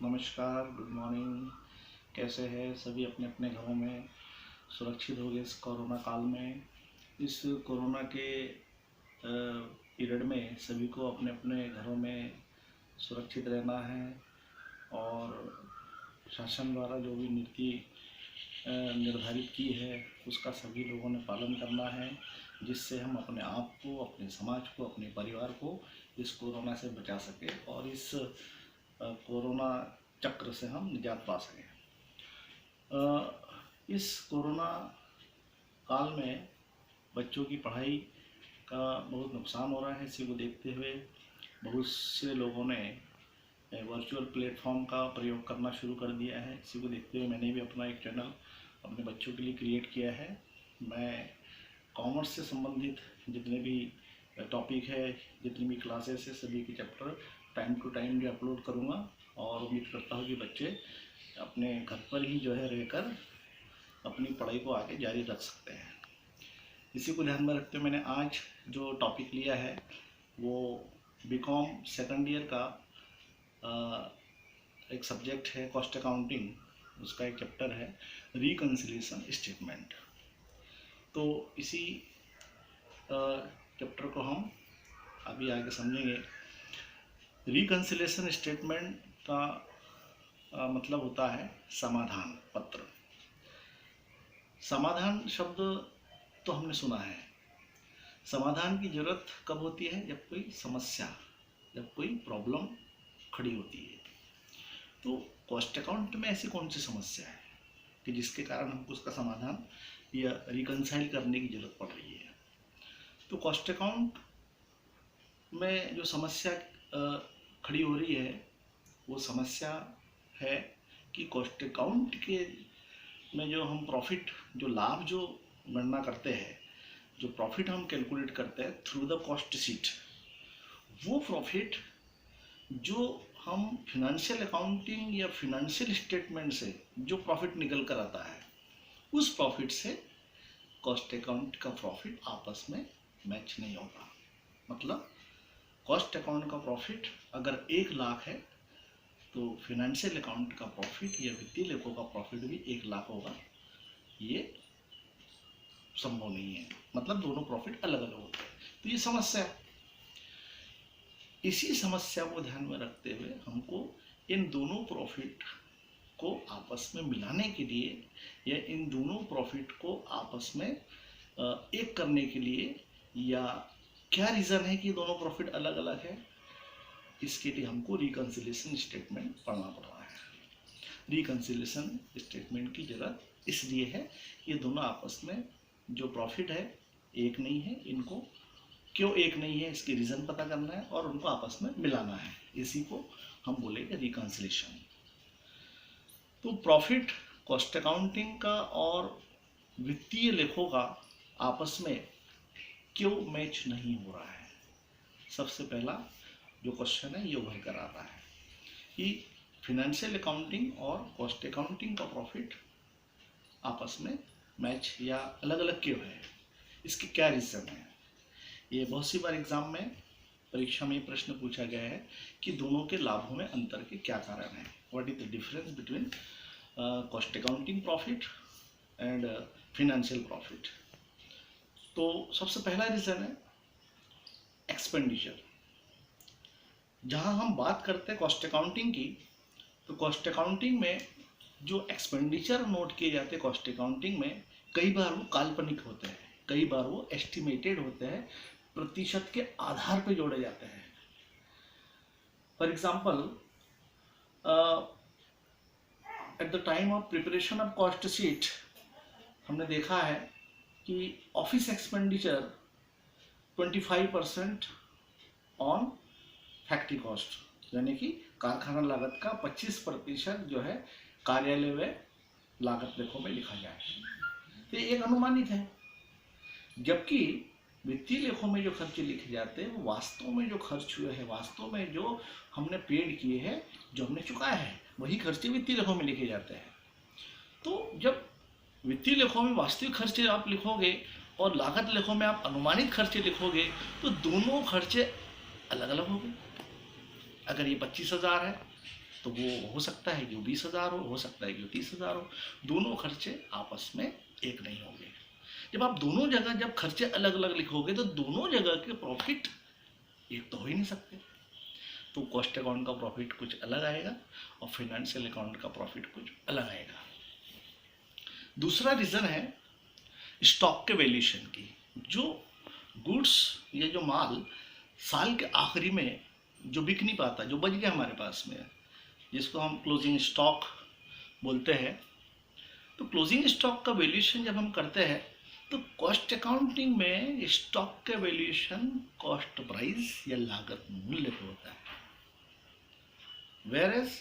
नमस्कार, good morning. कैसे हैं सभी? अपने अपने घरों में सुरक्षित हो गए इस कोरोना काल में। इस कोरोना के पीरियड में सभी को अपने अपने घरों में सुरक्षित रहना है और शासन द्वारा जो भी नीति निर्धारित की है उसका सभी लोगों ने पालन करना है, जिससे हम अपने आप को, अपने समाज को, अपने परिवार को इस कोरोना से बचा सकें और इस कोरोना चक्र से हम निजात पा सकें। इस कोरोना काल में बच्चों की पढ़ाई का बहुत नुकसान हो रहा है। इसी को देखते हुए बहुत से लोगों ने वर्चुअल प्लेटफॉर्म का प्रयोग करना शुरू कर दिया है। इसी को देखते हुए मैंने भी अपना एक चैनल अपने बच्चों के लिए क्रिएट किया है। मैं कॉमर्स से संबंधित जितने भी टॉपिक है, जितनी भी क्लासेस है, सभी के चैप्टर टाइम टू टाइम भी अपलोड करूँगा और उम्मीद करता हूँ कि बच्चे अपने घर पर ही जो है रहकर अपनी पढ़ाई को आगे जारी रख सकते हैं। इसी को ध्यान में रखते हुए मैंने आज जो टॉपिक लिया है वो बीकॉम सेकंड ईयर का एक सब्जेक्ट है कॉस्ट अकाउंटिंग। उसका एक चैप्टर है रिकन्सिलिएशन स्टेटमेंट। तो इसी चैप्टर को हम अभी आगे समझेंगे। रिकन्सिलिएशन स्टेटमेंट का मतलब होता है समाधान पत्र। समाधान शब्द तो हमने सुना है। समाधान की जरूरत कब होती है? जब कोई समस्या, जब कोई प्रॉब्लम खड़ी होती है। तो कॉस्ट अकाउंट में ऐसी कौन सी समस्या है कि जिसके कारण हमको उसका समाधान या रिकन्साइल करने की जरूरत पड़ रही है? तो कॉस्ट अकाउंट में जो समस्या खड़ी हो रही है वो समस्या है कि कॉस्ट अकाउंट के में जो हम प्रॉफिट, जो लाभ जो गणना करते हैं, जो प्रॉफिट हम कैलकुलेट करते हैं थ्रू द कॉस्ट शीट, वो प्रॉफिट जो हम फिनेंशियल अकाउंटिंग या फिनेंशियल स्टेटमेंट से जो प्रॉफिट निकल कर आता है, उस प्रॉफिट से कॉस्ट अकाउंट का प्रॉफिट आपस में मैच नहीं होगा। मतलब कॉस्ट अकाउंट का प्रॉफिट अगर 1 लाख है तो फिनेंशियल अकाउंट का प्रॉफिट या वित्तीय लेखों का प्रॉफिट भी 1 लाख होगा। ये संभव नहीं है। मतलब दोनों प्रॉफिट अलग अलग होते हैं। तो ये समस्या है। इसी समस्या को ध्यान में रखते हुए हमको इन दोनों प्रॉफिट को आपस में मिलाने के लिए या इन दोनों प्रॉफिट को आपस में एक करने के लिए, या क्या रीज़न है कि दोनों प्रॉफिट अलग अलग है, इसके लिए हमको रिकन्सिलिएशन स्टेटमेंट पढ़ना पड़ रहा है। रिकन्सिलिएशन स्टेटमेंट की जरूरत इसलिए है, ये दोनों आपस में जो प्रॉफिट है एक नहीं है। इनको क्यों एक नहीं है, इसकी रीज़न पता करना है और उनको आपस में मिलाना है। इसी को हम बोलेंगे रिकन्सिलिएशन। तो प्रॉफिट कॉस्ट अकाउंटिंग का और वित्तीय लेखों का आपस में क्यों मैच नहीं हो रहा है? सबसे पहला जो क्वेश्चन है ये उभर कर आता है कि फिनेंशियल अकाउंटिंग और कॉस्ट अकाउंटिंग का प्रॉफिट आपस में मैच या अलग अलग क्यों है? इसके क्या रीज़न है? ये बहुत सी बार एग्जाम में, परीक्षा में प्रश्न पूछा गया है कि दोनों के लाभों में अंतर के क्या कारण है। What is the difference between cost accounting profit and financial profit? तो सबसे पहला रीज़न है एक्सपेंडिचर। जहाँ हम बात करते हैं कॉस्ट अकाउंटिंग की, तो कॉस्ट अकाउंटिंग में जो एक्सपेंडिचर नोट किए जाते हैं कॉस्ट अकाउंटिंग में, कई बार वो काल्पनिक होते हैं, कई बार वो एस्टिमेटेड होते हैं, प्रतिशत के आधार पर जोड़े जाते हैं। For example, at the time of preparation of cost sheet हमने देखा है कि office expenditure 25% on factory cost, यानी कि कारखाना लागत का 25% जो है कार्यालय व्यय लागत लेखों में लिखा जाए। तो ये एक अनुमानित है। जबकि वित्तीय लेखों में जो खर्चे लिखे जाते हैं वो वास्तव में जो खर्च हुए हैं, वास्तव में जो हमने पेड किए हैं, जो हमने चुकाया है, वही खर्चे वित्तीय लेखों में लिखे जाते हैं। तो जब वित्तीय लेखों में वास्तविक खर्चे आप लिखोगे और लागत लेखों में आप अनुमानित खर्चे लिखोगे तो दोनों खर्चे अलग अलग होंगे। अगर ये 25,000 है तो वो हो सकता है कि वो 20,000 हो सकता है कि वो 30,000 हो। दोनों खर्चे आपस में एक नहीं होंगे। जब आप दोनों जगह जब खर्चे अलग अलग लिखोगे तो दोनों जगह के प्रॉफिट एक तो हो ही नहीं सकते। तो कॉस्ट अकाउंट का प्रॉफिट कुछ अलग आएगा और फाइनेंशियल अकाउंट का प्रॉफिट कुछ अलग आएगा। दूसरा रीज़न है स्टॉक के वैल्यूएशन की। जो गुड्स या जो माल साल के आखिरी में जो बिक नहीं पाता, जो बच गया हमारे पास में, जिसको हम क्लोजिंग स्टॉक बोलते हैं, तो क्लोजिंग स्टॉक का वैल्यूएशन जब हम करते हैं तो कॉस्ट अकाउंटिंग में स्टॉक का वैल्यूएशन कॉस्ट प्राइस या लागत मूल्य पे होता है, whereas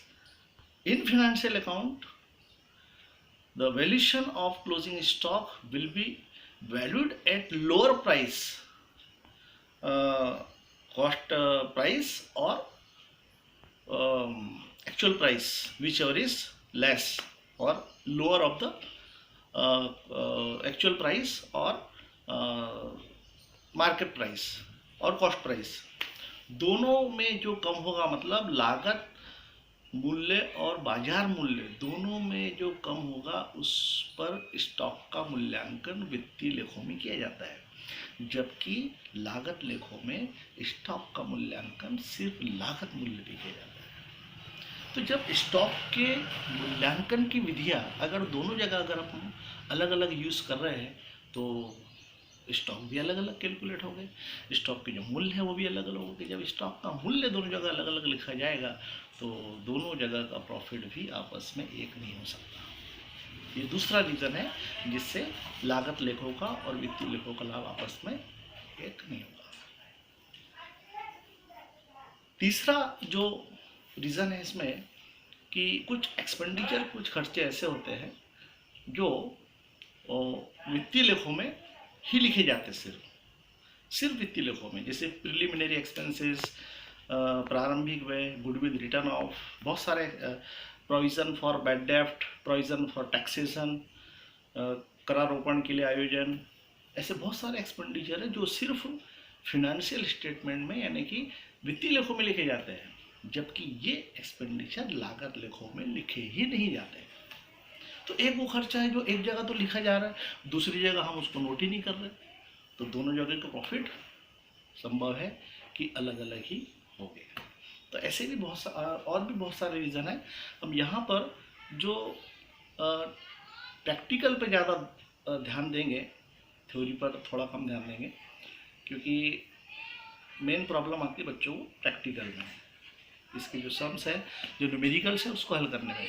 in financial account the valuation of closing stock will be valued at lower price, cost price or actual price, whichever is less or lower of the actual price or market price और cost price। दोनों में जो कम होगा, मतलब लागत मूल्य और बाजार मूल्य दोनों में जो कम होगा उस पर स्टॉक का मूल्यांकन वित्तीय लेखों में किया जाता है, जबकि लागत लेखों में स्टॉक का मूल्यांकन सिर्फ लागत मूल्य पे किया जाता है। तो जब स्टॉक के मूल्यांकन की विधियां अगर दोनों जगह अगर हम अलग अलग यूज़ कर रहे हैं तो स्टॉक भी अलग अलग कैलकुलेट हो गए, स्टॉक के जो मूल्य है वो भी अलग अलग हो गए। जब स्टॉक का मूल्य दोनों जगह अलग अलग लिखा जाएगा तो दोनों जगह का प्रॉफिट भी आपस में एक नहीं हो सकता। ये दूसरा रीज़न है जिससे लागत लेखों का और वित्तीय लेखों का लाभ आपस में एक नहीं होगा। तीसरा जो रीज़न है इसमें कि कुछ एक्सपेंडिचर, कुछ खर्चे ऐसे होते हैं जो वित्तीय लेखों में ही लिखे जाते, सिर्फ वित्तीय लेखों में, जैसे प्रिलिमिनरी एक्सपेंसेस, प्रारंभिक व्यय, गुडविल रिटर्न ऑफ, बहुत सारे प्रोविज़न फॉर बैड डेफ्ट, प्रोविज़न फॉर टैक्सेशन, करारोपण के लिए आयोजन, ऐसे बहुत सारे एक्सपेंडिचर है जो सिर्फ फिनेंशियल स्टेटमेंट में यानी कि वित्तीय लेखों में लिखे जाते हैं, जबकि ये एक्सपेंडिचर लागत लेखों में लिखे ही नहीं जाते। तो एक वो खर्चा है जो एक जगह तो लिखा जा रहा है, दूसरी जगह हम उसको नोट ही नहीं कर रहे, तो दोनों जगह का प्रॉफिट संभव है कि अलग अलग ही हो गया। तो ऐसे भी और भी बहुत सारे रीज़न है। हम यहाँ पर जो प्रैक्टिकल पे ज़्यादा ध्यान देंगे, थ्योरी पर थोड़ा कम ध्यान देंगे, क्योंकि मेन प्रॉब्लम आती है बच्चों को प्रैक्टिकल में, इसके जो सम्स है, जो न्यूमेरिकल्स है, उसको हल करने में।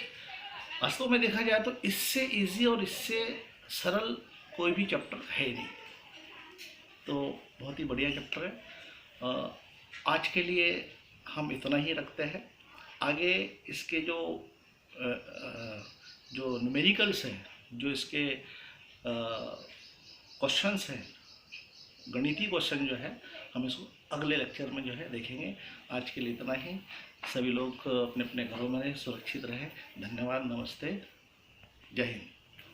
वास्तव में देखा जाए तो इससे इजी और इससे सरल कोई भी चैप्टर है नहीं, तो बहुत ही बढ़िया चैप्टर है। आज के लिए हम इतना ही रखते हैं। आगे इसके जो न्यूमेरिकल्स हैं, जो इसके क्वेश्चंस हैं, गणितीय क्वेश्चन जो है, हम इसको अगले लेक्चर में जो है देखेंगे। आज के लिए इतना ही। सभी लोग अपने अपने घरों में रहें, सुरक्षित रहें। धन्यवाद, नमस्ते, जय हिंद।